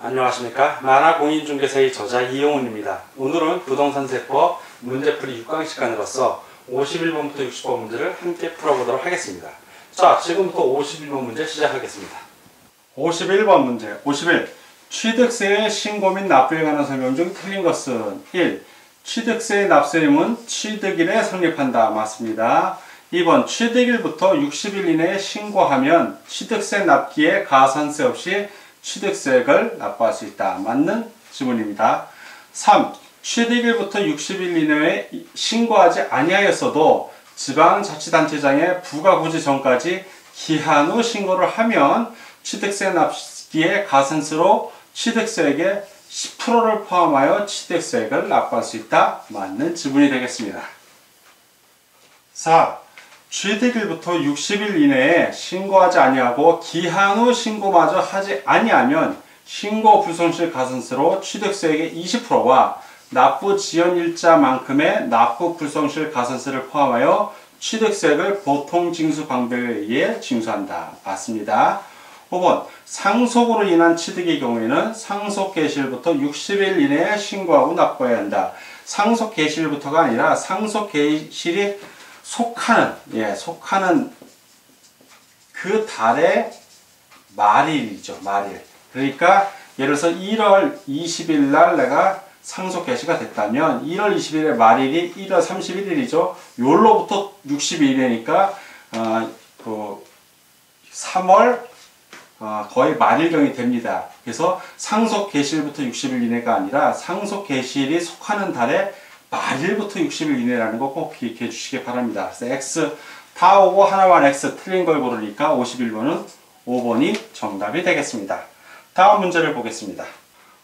안녕하십니까. 만화공인중개사의 저자 이용훈입니다. 오늘은 부동산세법 문제풀이 6강식 시간으로서 51번부터 60번 문제를 함께 풀어보도록 하겠습니다. 자, 지금부터 51번 문제 시작하겠습니다. 51번 문제. 51. 취득세의 신고 및 납부에 관한 설명 중 틀린 것은 1. 취득세의 납세임은 취득일에 성립한다. 맞습니다. 2번. 취득일부터 60일 이내에 신고하면 취득세 납기에 가산세 없이 취득세액을 납부할 수 있다. 맞는 지문입니다. 3. 취득일부터 60일 이내에 신고하지 아니하였어도 지방자치단체장에 부가고지 전까지 기한 후 신고를 하면 취득세 납기에 가산세로 취득세액의 10%를 포함하여 취득세액을 납부할 수 있다. 맞는 지문이 되겠습니다. 4. 취득일부터 60일 이내에 신고하지 아니하고 기한 후 신고마저 하지 아니하면 신고 불성실 가산세로 취득세액의 20%와 납부 지연일자만큼의 납부 불성실 가산세를 포함하여 취득세액을 보통징수 방법에 의해 징수한다. 맞습니다. 5번. 상속으로 인한 취득의 경우에는 상속 개시일부터 60일 이내에 신고하고 납부해야 한다. 상속 개시일부터가 아니라 상속 개시일이 속하는 그 달의 말일이죠. 말일. 그러니까 예를 들어서 1월 20일 날 내가 상속 개시가 됐다면 1월 20일의 말일이 1월 31일이죠. 요로부터 60일이니까 3월 거의 말일경이 됩니다. 그래서 상속 개시일부터 60일 이내가 아니라 상속 개시일이 속하는 달의 말일부터 60일 이내라는 거 꼭 기억해 주시기 바랍니다. 그래서 X 다 오고 하나만 X 틀린 걸 고르니까 51번은 5번이 정답이 되겠습니다. 다음 문제를 보겠습니다.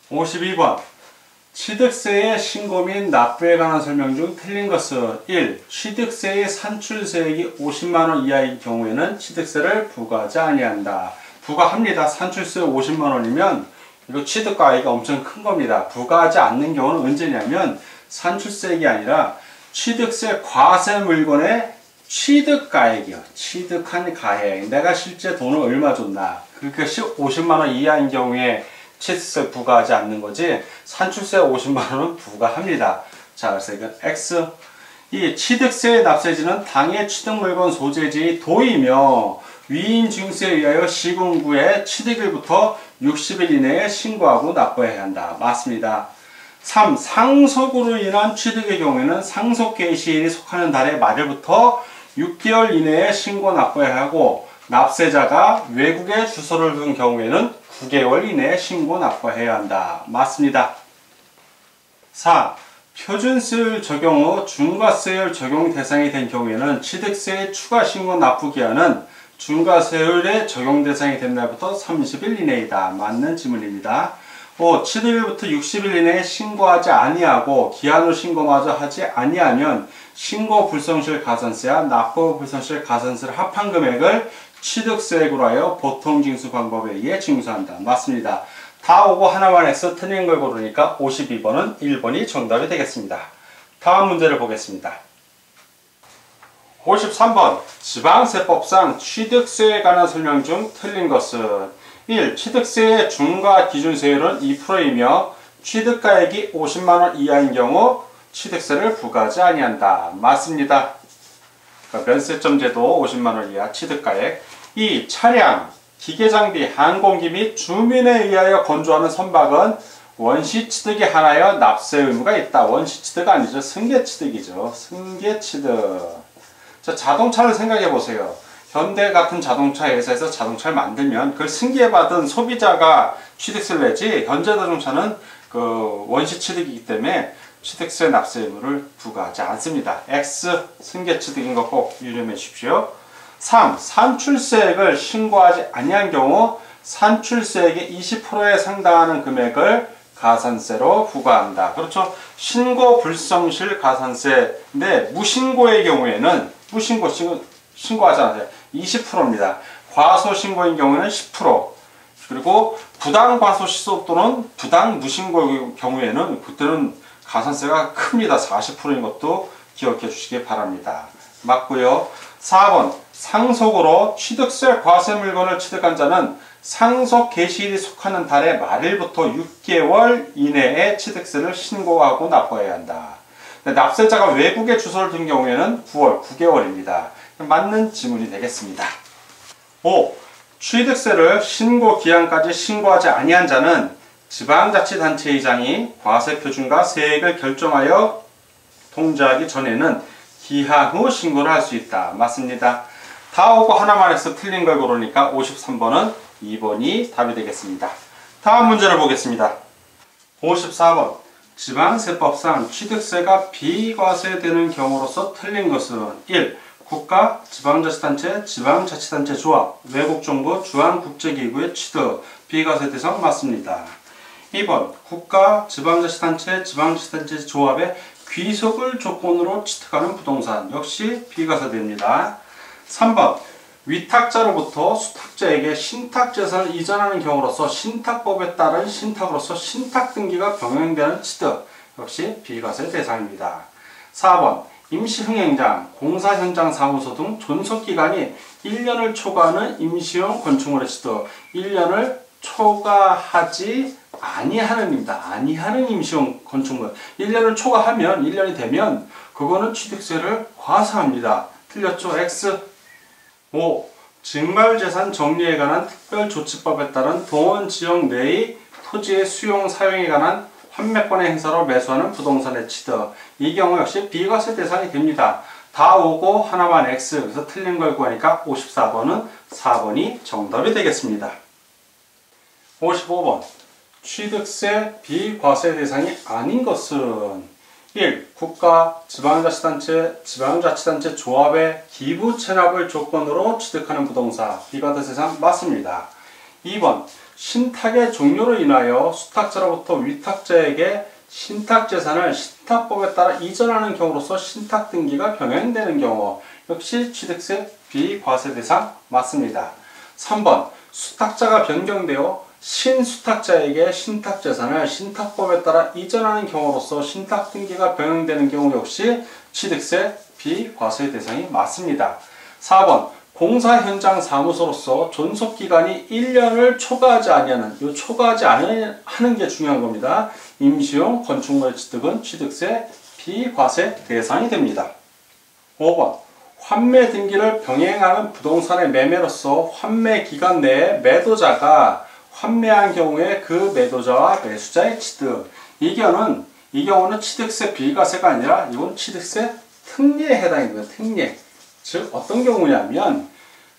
52번. 취득세의 신고 및 납부에 관한 설명 중 틀린 것은 1. 취득세의 산출세액이 50만원 이하인 경우에는 취득세를 부과하지 아니한다. 부과합니다. 산출세 50만원이면 이거 취득가액이 엄청 큰 겁니다. 부과하지 않는 경우는 언제냐면 산출세액이 아니라 취득세 과세 물건의 취득가액이요. 취득한 가액. 내가 실제 돈을 얼마 줬나. 그러니까 50만원 이하인 경우에 취득세 부과하지 않는 거지 산출세 50만원은 부과합니다. 자, 그래서 이건 X. 이 취득세의 납세지는 당해 취득물건 소재지의 도이며 위인 징수에 의하여 시군구에 취득일부터 60일 이내에 신고하고 납부해야 한다. 맞습니다. 3. 상속으로 인한 취득의 경우에는 상속 개시일이 속하는 달의 말일부터 6개월 이내에 신고 납부해야 하고 납세자가 외국에 주소를 둔 경우에는 9개월 이내에 신고 납부해야 한다. 맞습니다. 4. 표준세율 적용 후 중과세율 적용 대상이 된 경우에는 취득세의 추가 신고 납부 기한은 중과세율의 적용 대상이 된 날부터 30일 이내이다. 맞는 지문입니다. 5. 취득일부터 60일 이내에 신고하지 아니하고 기한 후 신고마저 하지 아니하면 신고 불성실 가산세와 납부 불성실 가산세를 합한 금액을 취득세액으로 하여 보통징수 방법에 의해 징수한다. 맞습니다. 다 오고 하나만 X 틀린 걸 고르니까 52번은 1번이 정답이 되겠습니다. 다음 문제를 보겠습니다. 53번. 지방세법상 취득세에 관한 설명 중 틀린 것은 1. 취득세의 중과 기준세율은 2%이며 취득가액이 50만원 이하인 경우 취득세를 부과하지 아니한다. 맞습니다. 그러니까 면세점제도 50만원 이하 취득가액. 2. 차량, 기계장비, 항공기 및 주민에 의하여 건조하는 선박은 원시취득에 한하여 납세 의무가 있다. 원시취득 아니죠. 승계취득이죠. 승계취득. 자, 자동차를 생각해 보세요. 현대 같은 자동차 회사에서 자동차를 만들면 그걸 승계받은 소비자가 취득세를 내지 현대자동차는 그 원시취득이기 때문에 취득세 납세 의무를 부과하지 않습니다. X 승계취득인 거 꼭 유념해 주십시오. 3. 산출세액을 신고하지 아니한 경우 산출세액의 20%에 상당하는 금액을 가산세로 부과한다. 그렇죠. 신고 불성실 가산세인데 무신고의 경우에는 신고하지 않아요. 20%입니다. 과소신고인 경우에는 10%. 그리고 부당과소시소 또는 부당무신고의 경우에는 그때는 가산세가 큽니다. 40%인 것도 기억해 주시기 바랍니다. 맞고요. 4번. 상속으로 취득세 과세 물건을 취득한 자는 상속 개시일이 속하는 달의 말일부터 6개월 이내에 취득세를 신고하고 납부해야 한다. 납세자가 외국에 주소를 둔 경우에는 9월 9개월입니다. 맞는 지문이 되겠습니다. 5. 취득세를 신고 기한까지 신고하지 아니한 자는 지방자치단체의장이 과세표준과 세액을 결정하여 통지하기 전에는 기한 후 신고를 할 수 있다. 맞습니다. 다 오고 하나만 해서 틀린 걸 고르니까 53번은 2번이 답이 되겠습니다. 다음 문제를 보겠습니다. 54번. 지방세법상 취득세가 비과세되는 경우로서 틀린 것은 1. 국가, 지방자치단체, 지방자치단체 조합, 외국정부, 주한국제기구의 취득, 비과세 대상 맞습니다. 2번. 국가, 지방자치단체, 지방자치단체 조합의 귀속을 조건으로 취득하는 부동산 역시 비과세됩니다. 3번. 위탁자로부터 수탁자에게 신탁재산을 이전하는 경우로서 신탁법에 따른 신탁으로서 신탁등기가 병행되는 취득 역시 비과세 대상입니다. 4번. 임시흥행장, 공사현장 사무소 등 존속기간이 1년을 초과하는 임시용 건축물의 취득 1년을 초과하지 아니하는입니다. 아니하는 임시용 건축물 1년을 초과하면 1년이 되면 그거는 취득세를 과세합니다. 틀렸죠? X. 5. 증말재산 정리에 관한 특별조치법에 따른 동원지역 내의 토지의 수용 사용에 관한 환매권의 행사로 매수하는 부동산의 취득 이 경우 역시 비과세 대상이 됩니다. 다 오고 하나만 X 그래서 틀린 걸 구하니까 54번은 4번이 정답이 되겠습니다. 55번. 취득세 비과세 대상이 아닌 것은 1. 국가, 지방자치단체, 지방자치단체 조합의 기부 체납을 조건으로 취득하는 부동산 비과세 대상 맞습니다. 2번. 신탁의 종료로 인하여 수탁자로부터 위탁자에게 신탁재산을 신탁법에 따라 이전하는 경우로서 신탁등기가 병행되는 경우 역시 취득세 비과세 대상 맞습니다. 3번. 수탁자가 변경되어 신수탁자에게 신탁재산을 신탁법에 따라 이전하는 경우로서 신탁등기가 병행되는 경우 역시 취득세 비과세 대상이 맞습니다. 4번. 공사현장 사무소로서 존속기간이 1년을 초과하지 아니하는 이 초과하지 않는 게 중요한 겁니다. 임시용 건축물의 취득은 취득세 비과세 대상이 됩니다. 5번. 환매 등기를 병행하는 부동산의 매매로서 환매 기간 내에 매도자가 환매한 경우에 그 매도자와 매수자의 취득 이 경우는 취득세 비과세가 아니라 이건 취득세 특례에 해당이 됩니다. 특례. 즉 어떤 경우냐면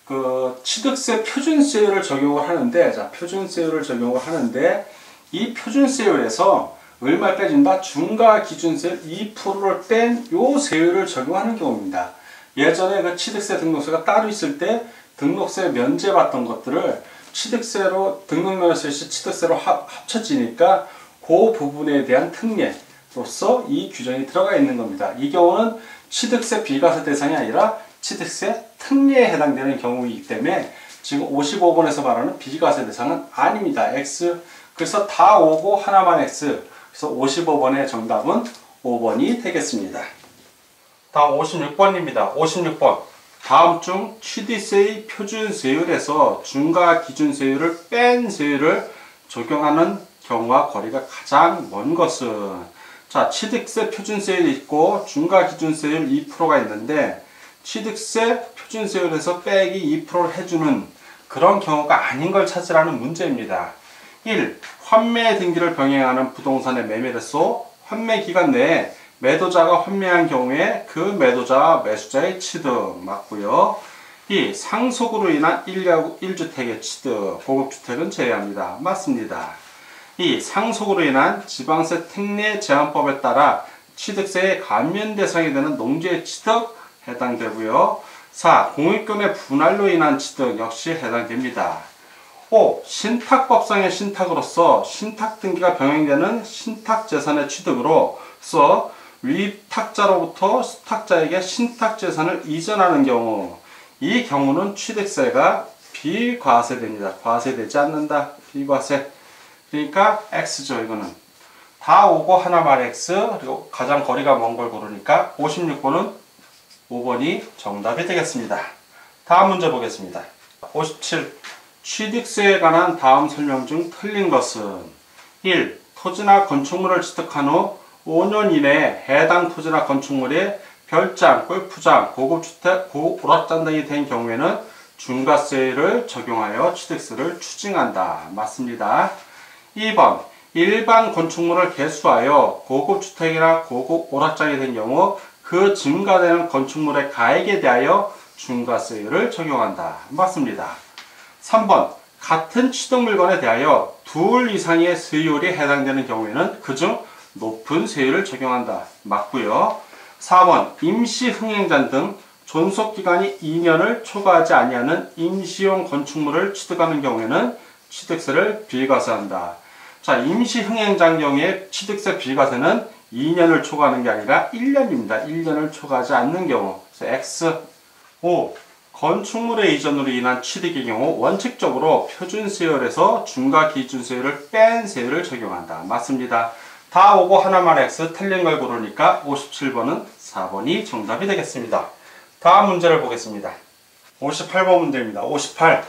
그 취득세 표준세율을 적용을 하는데 표준세율을 적용을 하는데 이 표준세율에서 얼마를 빼준다? 중과기준세율 2%를 뺀 요 세율을 적용하는 경우입니다. 예전에 그 취득세 등록세가 따로 있을 때 등록세 면제받던 것들을 취득세로 등록면허세 시 취득세로 합쳐지니까 그 부분에 대한 특례로서 이 규정이 들어가 있는 겁니다. 이 경우는 취득세 비과세 대상이 아니라 취득세 특례에 해당되는 경우이기 때문에 지금 55번에서 말하는 비과세 대상은 아닙니다. X. 그래서 다 오고 하나만 X. 그래서 55번의 정답은 5번이 되겠습니다. 다음 56번입니다. 56번. 다음 중 취득세의 표준세율에서 중과기준세율을 뺀 세율을 적용하는 경우와 거리가 가장 먼 것은 자, 취득세 표준세율이 있고 중과기준세율 2%가 있는데 취득세 표준세율에서 빼기 2%를 해주는 그런 경우가 아닌 걸 찾으라는 문제입니다. 1. 환매 등기를 병행하는 부동산의 매매로서 환매 기간 내에 매도자가 환매한 경우에 그 매도자와 매수자의 취득 맞고요. 2. 상속으로 인한 1가구 1주택의 취득, 고급주택은 제외합니다. 맞습니다. 2. 상속으로 인한 지방세 특례 제한법에 따라 취득세의 감면 대상이 되는 농지의 취득 해당되고요. 4. 공익금의 분할로 인한 취득 역시 해당됩니다. 5. 신탁법상의 신탁으로서 신탁등기가 병행되는 신탁재산의 취득으로서 위탁자로부터 수탁자에게 신탁재산을 이전하는 경우 이 경우는 취득세가 비과세됩니다. 과세되지 않는다. 비과세. 그러니까 X죠. 이거는 다 오고 하나만 X 그리고 가장 거리가 먼 걸 고르니까 56번은 5번이 정답이 되겠습니다. 다음 문제 보겠습니다. 57. 취득세에 관한 다음 설명 중 틀린 것은 1. 토지나 건축물을 취득한 후 5년 이내에 해당 토지나 건축물이 별장, 골프장, 고급주택, 고오락장 등이 된 경우에는 중과세를 적용하여 취득세를 추징한다. 맞습니다. 2번. 일반 건축물을 개수하여 고급주택이나 고급오락장이 된 경우 그 증가되는 건축물의 가액에 대하여 중과세율을 적용한다. 맞습니다. 3번. 같은 취득물건에 대하여 둘 이상의 세율이 해당되는 경우에는 그중 높은 세율을 적용한다. 맞고요. 4번. 임시흥행자 등 존속기간이 2년을 초과하지 아니하는 임시용 건축물을 취득하는 경우에는 취득세를 비과세한다. 자, 임시흥행장 경우에 취득세 비과세는 2년을 초과하는 게 아니라 1년입니다. 1년을 초과하지 않는 경우. 그래서 X. 5. 건축물의 이전으로 인한 취득의 경우 원칙적으로 표준세율에서 중과기준세율을 뺀 세율을 적용한다. 맞습니다. 다 오고 하나만 X, 틀린 걸 고르니까 57번은 4번이 정답이 되겠습니다. 다음 문제를 보겠습니다. 58번 문제입니다. 58.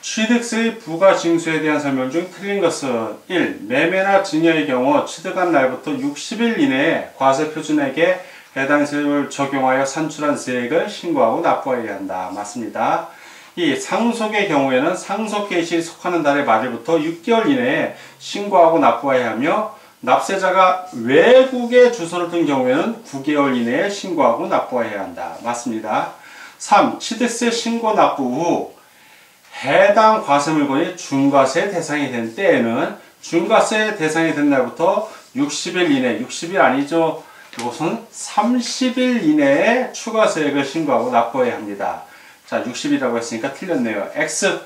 취득세의 부가징수에 대한 설명 중 틀린 것은 1. 매매나 증여의 경우 취득한 날부터 60일 이내에 과세표준액에 해당 세율을 적용하여 산출한 세액을 신고하고 납부해야 한다. 맞습니다. 이 상속의 경우에는 상속 개시에 속하는 달의 말일부터 6개월 이내에 신고하고 납부해야 하며 납세자가 외국에 주소를 둔 경우에는 9개월 이내에 신고하고 납부해야 한다. 맞습니다. 3. 취득세 신고 납부 후 해당 과세물건이 중과세 대상이 된 때에는 중과세 대상이 된 날부터 60일 이내, 60일 아니죠. 이것은 30일 이내에 추가세액을 신고하고 납부해야 합니다. 자, 60이라고 했으니까 틀렸네요. X.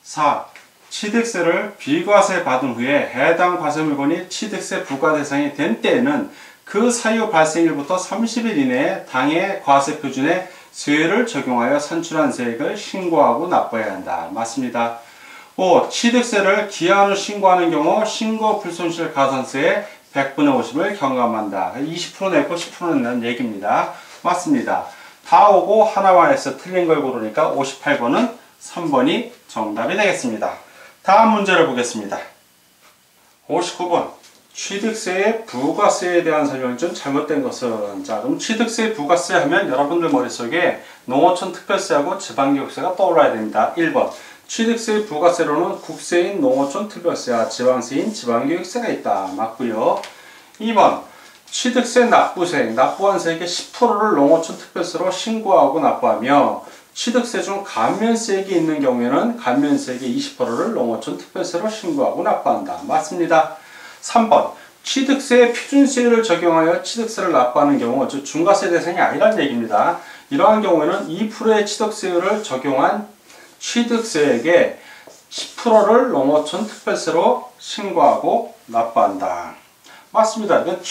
4. 취득세를 비과세 받은 후에 해당 과세물건이 취득세 부과 대상이 된 때에는 그 사유 발생일부터 30일 이내에 당해 과세표준에 세율을 적용하여 산출한 세액을 신고하고 납부해야 한다. 맞습니다. 5. 취득세를 기한 후 신고하는 경우 신고 불손실 가산세의 100분의 50을 경감한다. 20% 내고 10% 낸다는 얘기입니다. 맞습니다. 다 오고 하나만 해서 틀린 걸 고르니까 58번은 3번이 정답이 되겠습니다. 다음 문제를 보겠습니다. 59번. 취득세의 부가세에 대한 설명이 좀 잘못된 것은, 자, 그럼 취득세 부가세 하면 여러분들 머릿속에 농어촌 특별세하고 지방교육세가 떠올라야 됩니다. 1번. 취득세 부가세로는 국세인 농어촌 특별세와 지방세인 지방교육세가 있다. 맞고요. 2번. 취득세 납부세액, 납부한 세액의 10%를 농어촌 특별세로 신고하고 납부하며 취득세 중 감면세액이 있는 경우에는 감면세액의 20%를 농어촌 특별세로 신고하고 납부한다. 맞습니다. 3번. 취득세의 표준세율을 적용하여 취득세를 납부하는 경우, 즉 중과세 대상이 아니라는 얘기입니다. 이러한 경우에는 2%의 취득세율을 적용한 취득세액의 10%를 농어촌 특별세로 신고하고 납부한다. 맞습니다. 이건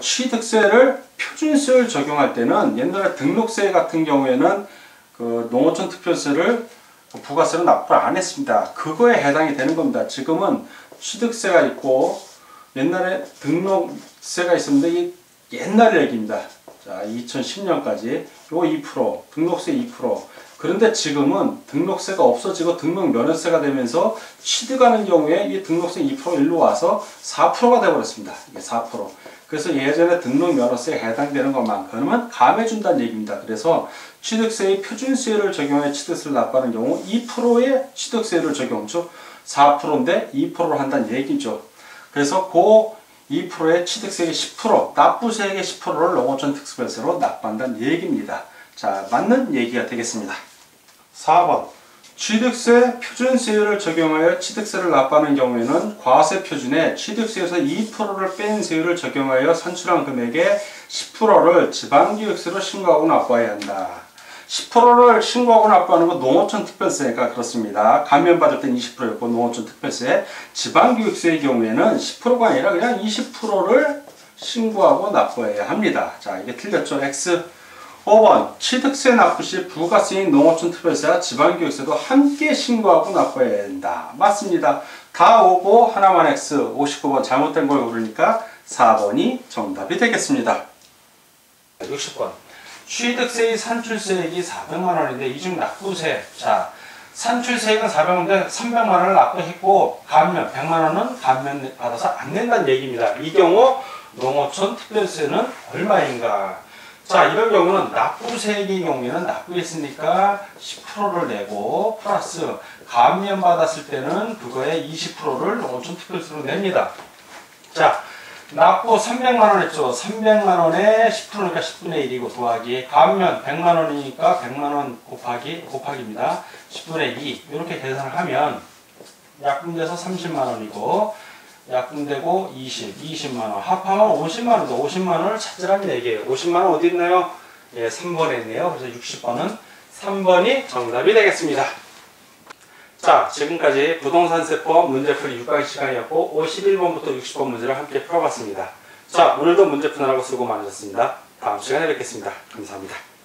취득세를 표준세율 적용할 때는 옛날에 등록세 같은 경우에는 그 농어촌 특별세를 부가세로 납부를 안 했습니다. 그거에 해당이 되는 겁니다. 지금은 취득세가 있고 옛날에 등록세가 있었는데 이 옛날 얘기입니다. 자, 2010년까지 요 2%, 등록세 2%. 그런데 지금은 등록세가 없어지고 등록면허세가 되면서 취득하는 경우에 이 등록세 2% 일로 와서 4%가 되어버렸습니다. 이게 4%. 그래서 예전에 등록면허세에 해당되는 것만큼은 감해준다는 얘기입니다. 그래서 취득세의 표준세율을 적용해 취득세를 납부하는 경우 2%의 취득세율을 적용, 즉 4%인데 2%를 한다는 얘기죠. 그래서 그 2%의 취득세액의 10%, 납부세액의 10%를 농어촌 특별세로 납부한다는 얘기입니다. 자, 맞는 얘기가 되겠습니다. 4번. 취득세 표준세율을 적용하여 취득세를 납부하는 경우에는 과세표준에 취득세에서 2%를 뺀 세율을 적용하여 산출한 금액의 10%를 지방교육세로 신고하고 납부해야 한다. 10%를 신고하고 납부하는 건 농어촌 특별세가 그렇습니다. 감면받을 땐 20%였고 농어촌 특별세, 지방교육세의 경우에는 10%가 아니라 그냥 20%를 신고하고 납부해야 합니다. 자, 이게 틀렸죠. X. 5번. 취득세 납부 시 부가세인 농어촌 특별세와 지방교육세도 함께 신고하고 납부해야 된다. 맞습니다. 다 오고 하나만 X. 59번 잘못된 걸 고르니까 4번이 정답이 되겠습니다. 60번. 취득세의 산출세액이 400만 원인데 이 중 납부세. 자, 산출세액은 400만원인데 300만 원을 납부했고 감면 100만 원은 감면 받아서 안 낸다는 얘기입니다. 이 경우 농어촌 특별세는 얼마인가? 자, 이런 경우는 납부세액의 경우에는 납부했으니까 10%를 내고 플러스 감면 받았을 때는 그거의 20%를 농어촌 특별세로 냅니다. 자, 납부 300만 원 했죠. 300만 원에 10%니까 10분의 1이고 더하기 감면 100만 원이니까 100만 원 곱하기입니다. 10분의 2 이렇게 계산을 하면 약분돼서 30만 원이고 약분되고 20만 원 합하면 50만 원이죠. 50만 원을 찾으라는 얘기예요. 50만 원 어디 있나요? 예, 3번에 있네요. 그래서 60번은 3번이 정답이 되겠습니다. 자, 지금까지 부동산세법 문제풀이 6강의 시간이었고 51번부터 60번 문제를 함께 풀어봤습니다. 자, 오늘도 문제 푸느라고 수고 많으셨습니다. 다음 시간에 뵙겠습니다. 감사합니다.